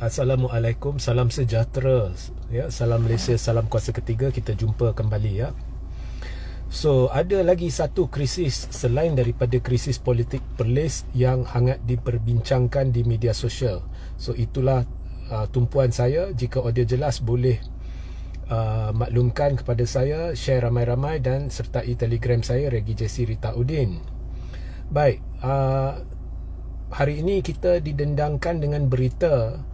Assalamualaikum, salam sejahtera ya, salam Malaysia, salam kuasa ketiga. Kita jumpa kembali ya. So, ada lagi satu krisis selain daripada krisis politik Perlis yang hangat diperbincangkan di media sosial. So, itulah tumpuan saya. Jika audio jelas, boleh maklumkan kepada saya, share ramai-ramai dan sertai Telegram saya, Regi Jesse Rita Udin. Baik, hari ini kita didendangkan dengan berita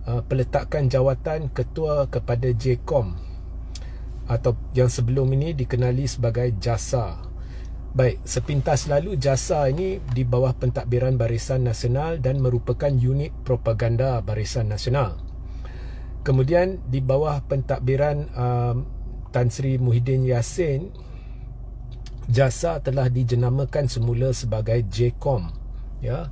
peletakan jawatan ketua kepada JCOM atau yang sebelum ini dikenali sebagai JASA. Baik, sepintas lalu JASA ini di bawah pentadbiran Barisan Nasional dan merupakan unit propaganda Barisan Nasional. Kemudian di bawah pentadbiran Tan Sri Muhyiddin Yassin, JASA telah dijenamakan semula sebagai JCOM ya.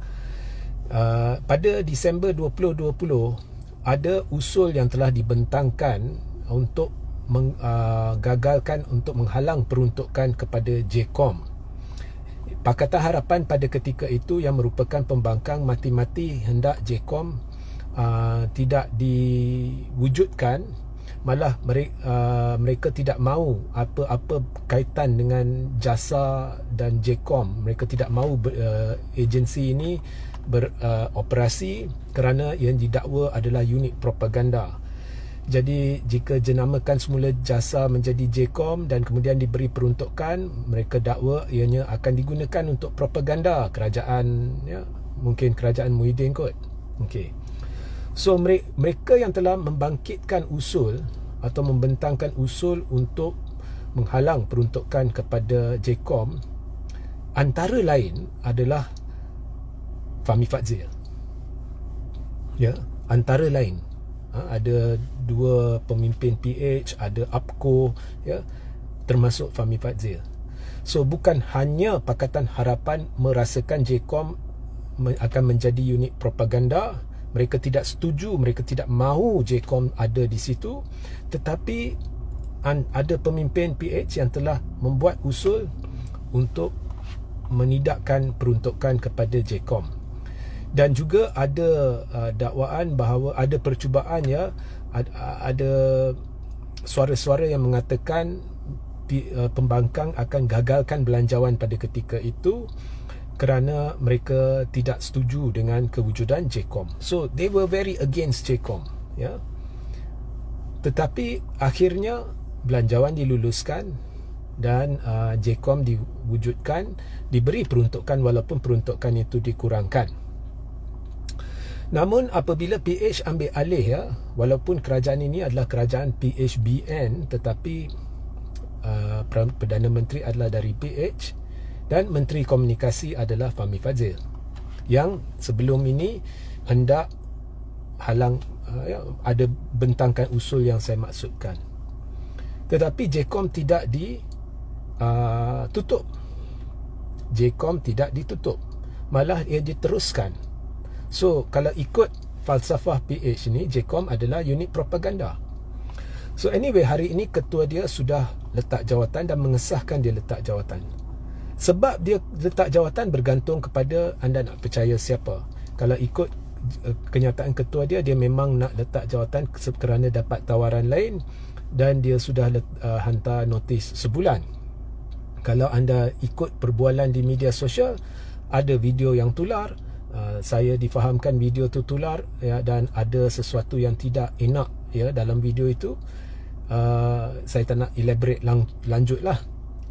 Pada Disember 2020 ada usul yang telah dibentangkan untuk gagalkan untuk menghalang peruntukan kepada JCOM. Pakatan Harapan pada ketika itu yang merupakan pembangkang mati-mati hendak JCOM tidak diwujudkan, malah mereka tidak mahu apa-apa kaitan dengan JASA dan JCOM. Mereka tidak mahu agensi ini beroperasi kerana yang didakwa adalah unit propaganda. Jadi jika jenamakan semula JASA menjadi JCOM dan kemudian diberi peruntukan, mereka dakwa ianya akan digunakan untuk propaganda kerajaan ya, mungkin kerajaan Muhyiddin kot. Okey. So mereka yang telah membangkitkan usul atau membentangkan usul untuk menghalang peruntukan kepada JCOM antara lain adalah Fahmi Fadzil. Ya, antara lain ada dua pemimpin PH, ada APCO ya, termasuk Fahmi Fadzil. So bukan hanya Pakatan Harapan merasakan JCOM akan menjadi unit propaganda, mereka tidak setuju, mereka tidak mahu JCOM ada di situ, tetapi ada pemimpin PH yang telah membuat usul untuk menidakkan peruntukan kepada JCOM. Dan juga ada dakwaan bahawa ada percubaan ya, ada suara-suara yang mengatakan pembangkang akan gagalkan belanjawan pada ketika itu kerana mereka tidak setuju dengan kewujudan JCOM. So they were very against JCOM ya. Tetapi akhirnya belanjawan diluluskan dan JCOM diwujudkan, diberi peruntukan walaupun peruntukan itu dikurangkan. Namun apabila PH ambil alih ya, walaupun kerajaan ini adalah kerajaan PHBN, tetapi Perdana Menteri adalah dari PH dan Menteri Komunikasi adalah Fahmi Fadzil yang sebelum ini hendak halang ada bentangkan usul yang saya maksudkan. Tetapi JCOM tidak ditutup. JCOM tidak ditutup, malah ia diteruskan. So kalau ikut falsafah PH ni, JCOM adalah unit propaganda. So anyway, hari ini ketua dia sudah letak jawatan dan mengesahkan dia letak jawatan. Sebab dia letak jawatan bergantung kepada anda nak percaya siapa. Kalau ikut kenyataan ketua dia memang nak letak jawatan kerana dapat tawaran lain dan dia sudah hantar notis sebulan. Kalau anda ikut perbualan di media sosial, ada video yang tular, saya difahamkan video tu tular ya, dan ada sesuatu yang tidak enak ya dalam video itu. Saya tak nak elaborate lanjut lah.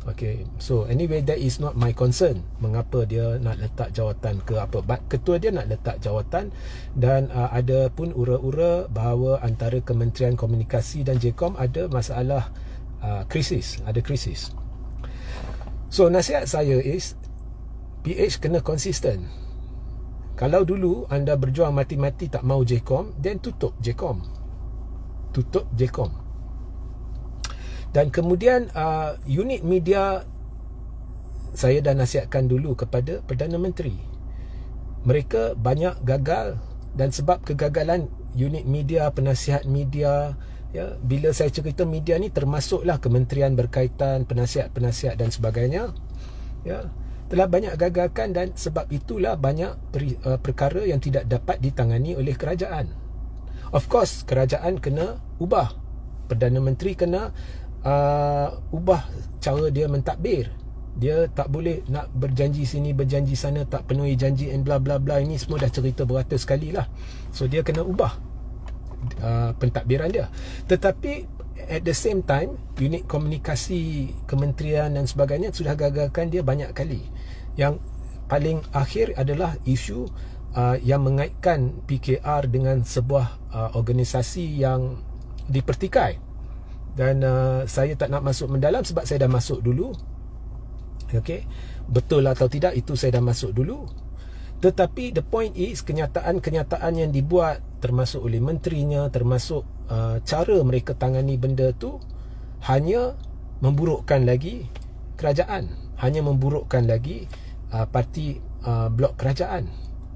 Okay, so anyway, that is not my concern mengapa dia nak letak jawatan ke apa. But ketua dia nak letak jawatan dan ada pun ura-ura bahawa antara Kementerian Komunikasi dan JCOM ada masalah krisis, ada krisis. So nasihat saya is PH kena konsisten. Kalau dulu anda berjuang mati-mati tak mau JCOM, then tutup JCOM. Tutup JCOM. Dan kemudian unit media, saya dah nasihatkan dulu kepada Perdana Menteri. Mereka banyak gagal dan sebab kegagalan unit media, penasihat media ya, bila saya cerita media ni termasuklah kementerian berkaitan, penasihat-penasihat dan sebagainya ya, telah banyak gagalkan dan sebab itulah banyak perkara yang tidak dapat ditangani oleh kerajaan. Of course, kerajaan kena ubah. Perdana Menteri kena ubah cara dia mentadbir. Dia tak boleh nak berjanji sini, berjanji sana, tak penuhi janji and bla bla bla. Ini semua dah cerita beratus kali lah. So dia kena ubah pentadbiran dia. Tetapi at the same time, unit komunikasi kementerian dan sebagainya sudah gagalkan dia banyak kali. Yang paling akhir adalah isu yang mengaitkan PKR dengan sebuah organisasi yang dipertikai. Dan saya tak nak masuk mendalam sebab saya dah masuk dulu. Okay, betul atau tidak itu saya dah masuk dulu. Tetapi the point is, kenyataan-kenyataan yang dibuat termasuk oleh menterinya, termasuk cara mereka tangani benda tu hanya memburukkan lagi kerajaan, hanya memburukkan lagi parti blok kerajaan.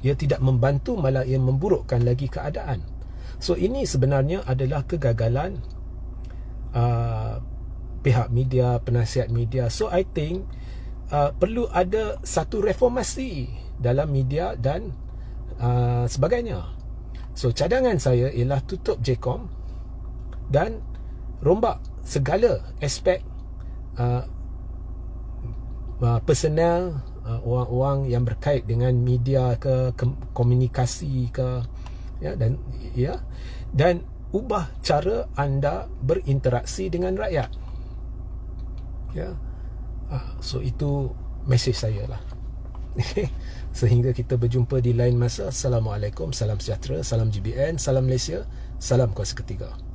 Ia tidak membantu, malah ia memburukkan lagi keadaan. So ini sebenarnya adalah kegagalan pihak media, penasihat media. So I think perlu ada satu reformasi dalam media dan sebagainya. So cadangan saya ialah tutup JKOM dan rombak segala aspek personal, orang-orang yang berkait dengan media ke komunikasi ke, dan ubah cara anda berinteraksi dengan rakyat. So itu mesej saya lah. Sehingga kita berjumpa di lain masa. Assalamualaikum, salam sejahtera, salam GBN, salam Malaysia, salam kuasa ketiga.